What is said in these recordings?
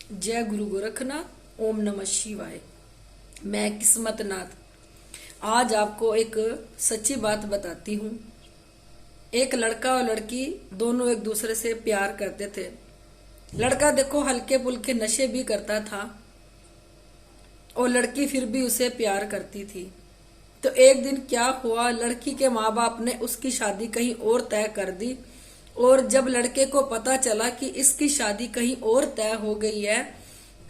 जय गुरु गोरखनाथ। ओम नमः शिवाय। मैं किस्मत नाथ आज आपको एक सच्ची बात बताती हूँ। एक लड़का और लड़की दोनों एक दूसरे से प्यार करते थे। लड़का देखो हल्के फुल्के नशे भी करता था और लड़की फिर भी उसे प्यार करती थी। तो एक दिन क्या हुआ, लड़की के माँ बाप ने उसकी शादी कहीं और तय कर दी। और जब लड़के को पता चला कि इसकी शादी कहीं और तय हो गई है,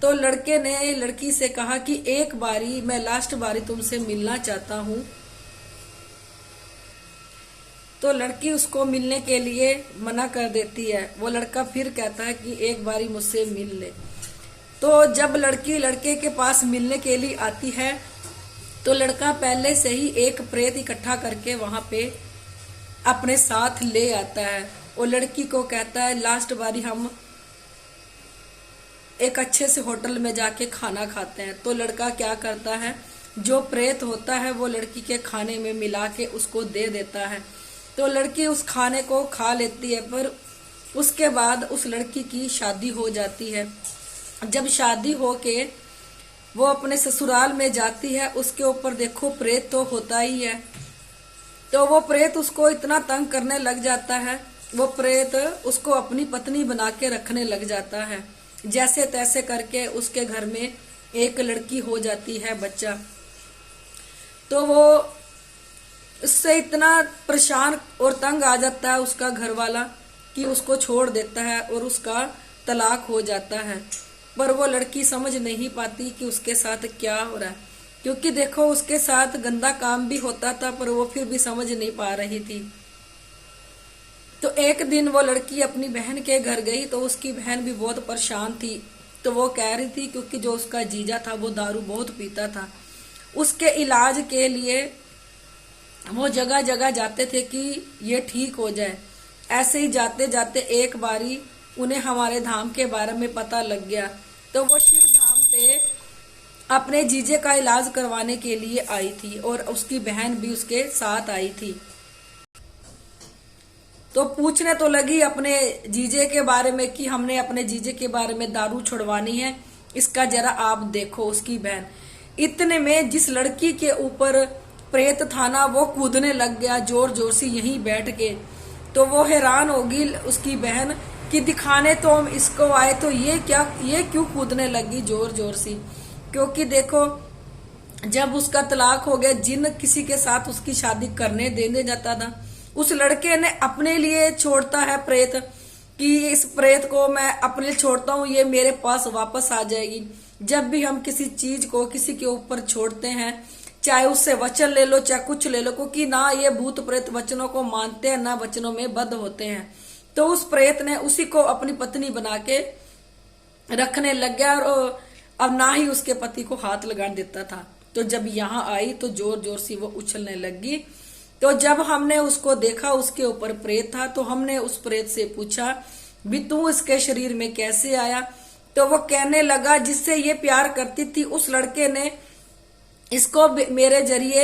तो लड़के ने लड़की से कहा कि एक बारी, मैं लास्ट बारी तुमसे मिलना चाहता हूँ। तो लड़की उसको मिलने के लिए मना कर देती है। वो लड़का फिर कहता है कि एक बारी मुझसे मिल ले। तो जब लड़की लड़के के पास मिलने के लिए आती है, तो लड़का पहले से ही एक प्रेत इकट्ठा करके वहां पे अपने साथ ले आता है और लड़की को कहता है लास्ट बारी हम एक अच्छे से होटल में जाके खाना खाते हैं। तो लड़का क्या करता है, जो प्रेत होता है वो लड़की के खाने में मिला के उसको दे देता है। तो लड़की उस खाने को खा लेती है, पर उसके बाद उस लड़की की शादी हो जाती है। जब शादी हो के वो अपने ससुराल में जाती है, उसके ऊपर देखो प्रेत तो होता ही है। तो वो प्रेत उसको इतना तंग करने लग जाता है, वो प्रेत उसको अपनी पत्नी बना के रखने लग जाता है। जैसे तैसे करके उसके घर में एक लड़की हो जाती है, बच्चा। तो वो उससे इतना परेशान और तंग आ जाता है उसका घर वाला कि उसको छोड़ देता है और उसका तलाक हो जाता है। पर वो लड़की समझ नहीं पाती कि उसके साथ क्या हो रहा है, क्योंकि देखो उसके साथ गंदा काम भी होता था, पर वो फिर भी समझ नहीं पा रही थी। तो एक दिन वो लड़की अपनी बहन के घर गई, तो उसकी बहन भी बहुत परेशान थी। तो वो कह रही थी, क्योंकि जो उसका जीजा था वो दारू बहुत पीता था, उसके इलाज के लिए वो जगह जगह जाते थे कि ये ठीक हो जाए। ऐसे ही जाते जाते एक बारी उन्हें हमारे धाम के बारे में पता लग गया। तो वो शिव धाम पे अपने जीजे का इलाज करवाने के लिए आई थी और उसकी बहन भी उसके साथ आई थी। तो पूछने तो लगी अपने जीजे के बारे में कि हमने अपने जीजे के बारे में दारू छुड़वानी है, इसका जरा आप देखो। उसकी बहन इतने में जिस लड़की के ऊपर प्रेत था ना, वो कूदने लग गया जोर जोर से यहीं बैठ के। तो वो हैरान होगी उसकी बहन कि दिखाने तो हम इसको आए, तो ये क्यों कूदने लगी जोर जोर से। क्योंकि देखो जब उसका तलाक हो गया, जिन किसी के साथ उसकी शादी करने देने जाता था, उस लड़के ने अपने लिए छोड़ता है प्रेत कि इस प्रेत को मैं अपने लिए छोड़ता हूँ, ये मेरे पास वापस आ जाएगी। जब भी हम किसी चीज को किसी के ऊपर छोड़ते हैं, चाहे उससे वचन ले लो चाहे कुछ ले लो, क्योंकि ना ये भूत प्रेत वचनों को मानते हैं ना वचनों में बद्ध होते हैं। तो उस प्रेत ने उसी को अपनी पत्नी बना के रखने लग गया और अब ना ही उसके पति को हाथ लगा देता था। तो जब यहाँ आई तो जोर जोर से वो उछलने लगी। तो जब हमने उसको देखा, उसके ऊपर प्रेत था, तो हमने उस प्रेत से पूछा भी तू इसके शरीर में कैसे आया। तो वो कहने लगा जिससे ये प्यार करती थी उस लड़के ने इसको मेरे जरिए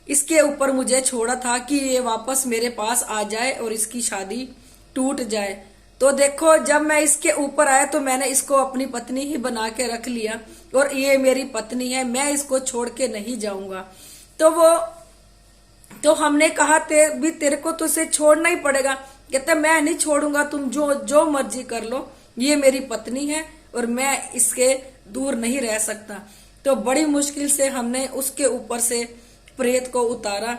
इसके ऊपर मुझे छोड़ा था कि ये वापस मेरे पास आ जाए और इसकी शादी टूट जाए। तो देखो जब मैं इसके ऊपर आया तो मैंने इसको अपनी पत्नी ही बना के रख लिया और ये मेरी पत्नी है, मैं इसको छोड़ के नहीं जाऊंगा। तो हमने कहा भी तेरे को तो इसे छोड़ना ही पड़ेगा। कहते मैं नहीं छोड़ूंगा, तुम जो मर्जी कर लो, ये मेरी पत्नी है और मैं इसके दूर नहीं रह सकता। तो बड़ी मुश्किल से हमने उसके ऊपर से प्रेत को उतारा।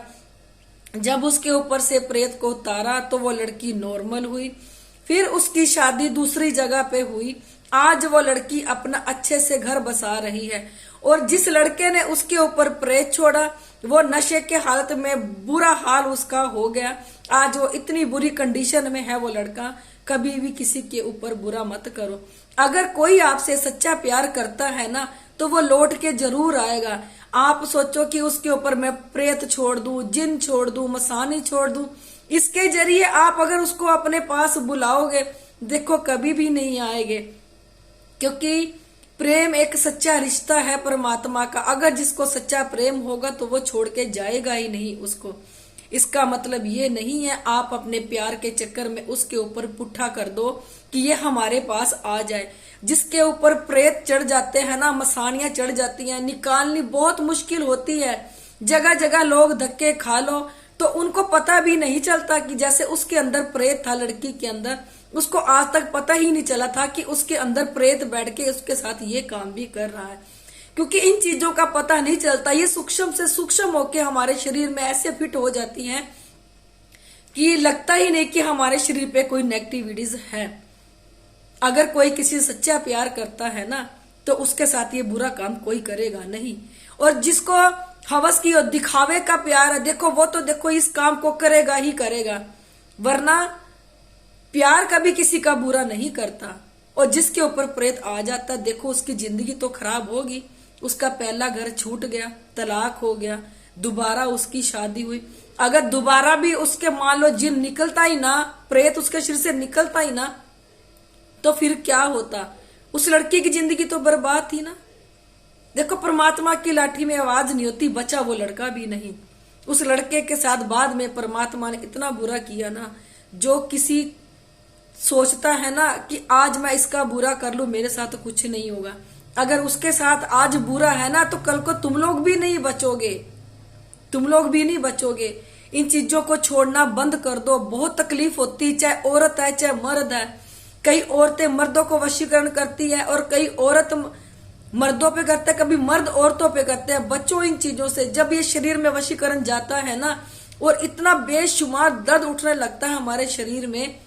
जब उसके ऊपर से प्रेत को उतारा तो वो लड़की नॉर्मल हुई। फिर उसकी शादी दूसरी जगह पे हुई। आज वो लड़की अपना अच्छे से घर बसा रही है और जिस लड़के ने उसके ऊपर प्रेत छोड़ा वो नशे के हालत में बुरा हाल उसका हो गया। आज वो इतनी बुरी कंडीशन में है वो लड़का। कभी भी किसी के ऊपर बुरा मत करो। अगर कोई आपसे सच्चा प्यार करता है ना, तो वो लौट के जरूर आएगा। आप सोचो कि उसके ऊपर मैं प्रेत छोड़ दूं, जिन छोड़ दूं, मसानी छोड़ दूं, इसके जरिए आप अगर उसको अपने पास बुलाओगे, देखो कभी भी नहीं आएंगे। क्योंकि प्रेम एक सच्चा रिश्ता है परमात्मा का। अगर जिसको सच्चा प्रेम होगा तो वो छोड़ के जाएगा ही नहीं उसको। इसका मतलब ये नहीं है आप अपने प्यार के चक्कर में उसके ऊपर पुट्ठा कर दो कि ये हमारे पास आ जाए। जिसके ऊपर प्रेत चढ़ जाते हैं ना, मसानियां चढ़ जाती हैं, निकालनी बहुत मुश्किल होती है। जगह जगह लोग धक्के खा लो तो उनको पता भी नहीं चलता कि जैसे उसके अंदर प्रेत था, लड़की के अंदर, उसको आज तक पता ही नहीं चला था कि उसके अंदर प्रेत बैठ के उसके साथ ये काम भी कर रहा है। क्योंकि इन चीजों का पता नहीं चलता, ये सूक्ष्म से सूक्ष्म होके हमारे शरीर में ऐसे फिट हो जाती हैं कि लगता ही नहीं कि हमारे शरीर पे कोई नेगेटिविटीज है। अगर कोई किसी से सच्चा प्यार करता है ना तो उसके साथ ये बुरा काम कोई करेगा नहीं। और जिसको हवस की और दिखावे का प्यार है, देखो वो तो देखो इस काम को करेगा ही करेगा, वरना प्यार कभी किसी का बुरा नहीं करता। और जिसके ऊपर प्रेत आ जाता, देखो उसकी जिंदगी तो खराब होगी। उसका पहला घर छूट गया, तलाक हो गया, दोबारा उसकी शादी हुई। अगर दोबारा भी उसके मान लो जिन निकलता ही ना, प्रेत उसके शरीर से निकलता ही ना, तो फिर क्या होता? उस लड़की की जिंदगी तो बर्बाद थी ना। देखो परमात्मा की लाठी में आवाज नहीं होती, बचा वो लड़का भी नहीं। उस लड़के के साथ बाद में परमात्मा ने इतना बुरा किया ना, जो किसी सोचता है ना कि आज मैं इसका बुरा कर लूं, मेरे साथ तो कुछ नहीं होगा, अगर उसके साथ आज बुरा है ना तो कल को तुम लोग भी नहीं बचोगे, तुम लोग भी नहीं बचोगे। इन चीजों को छोड़ना बंद कर दो। बहुत तकलीफ होती, चाहे औरत है चाहे मर्द है। कई औरतें मर्दों को वशीकरण करती है और कई औरत मर्दों पे करते हैं, कभी मर्द औरतों पे करते हैं। बच्चों इन चीजों से। जब ये शरीर में वशीकरण जाता है ना और इतना बेशुमार दर्द उठने लगता है हमारे शरीर में,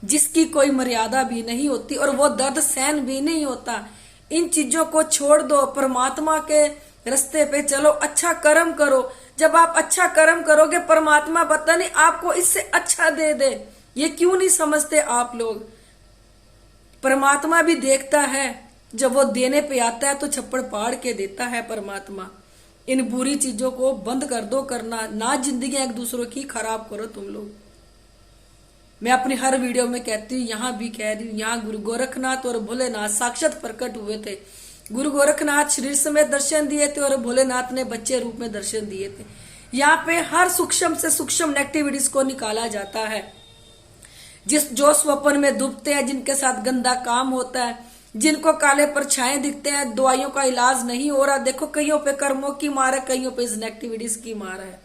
जिसकी कोई मर्यादा भी नहीं होती और वो दर्द सहन भी नहीं होता। इन चीजों को छोड़ दो, परमात्मा के रास्ते पे चलो, अच्छा कर्म करो। जब आप अच्छा कर्म करोगे परमात्मा पता नहीं आपको इससे अच्छा दे दे। ये क्यों नहीं समझते आप लोग? परमात्मा भी देखता है, जब वो देने पे आता है तो छप्पड़ पाड़ के देता है परमात्मा। इन बुरी चीजों को बंद कर दो करना, ना जिंदगी एक दूसरों की खराब करो तुम लोग। मैं अपनी हर वीडियो में कहती हूँ, यहाँ भी कह रही हूँ, यहाँ गुरु गोरखनाथ और भोलेनाथ साक्षात प्रकट हुए थे। गुरु गोरखनाथ शरीर समेत दर्शन दिए थे और भोलेनाथ ने बच्चे रूप में दर्शन दिए थे। यहाँ पे हर सूक्ष्म से सूक्ष्म नेगेटिविटीज को निकाला जाता है। जो स्वप्न में डूबते हैं, जिनके साथ गंदा काम होता है, जिनको काले परछाएं दिखते हैं, दवाइयों का इलाज नहीं हो रहा, देखो कईयों पे कर्मों की मार है, कईयों पे इस नेगेटिविटीज की मार है।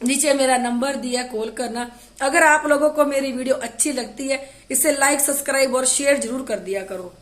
नीचे मेरा नंबर दिया, कॉल करना। अगर आप लोगों को मेरी वीडियो अच्छी लगती है, इसे लाइक, सब्सक्राइब और शेयर जरूर कर दिया करो।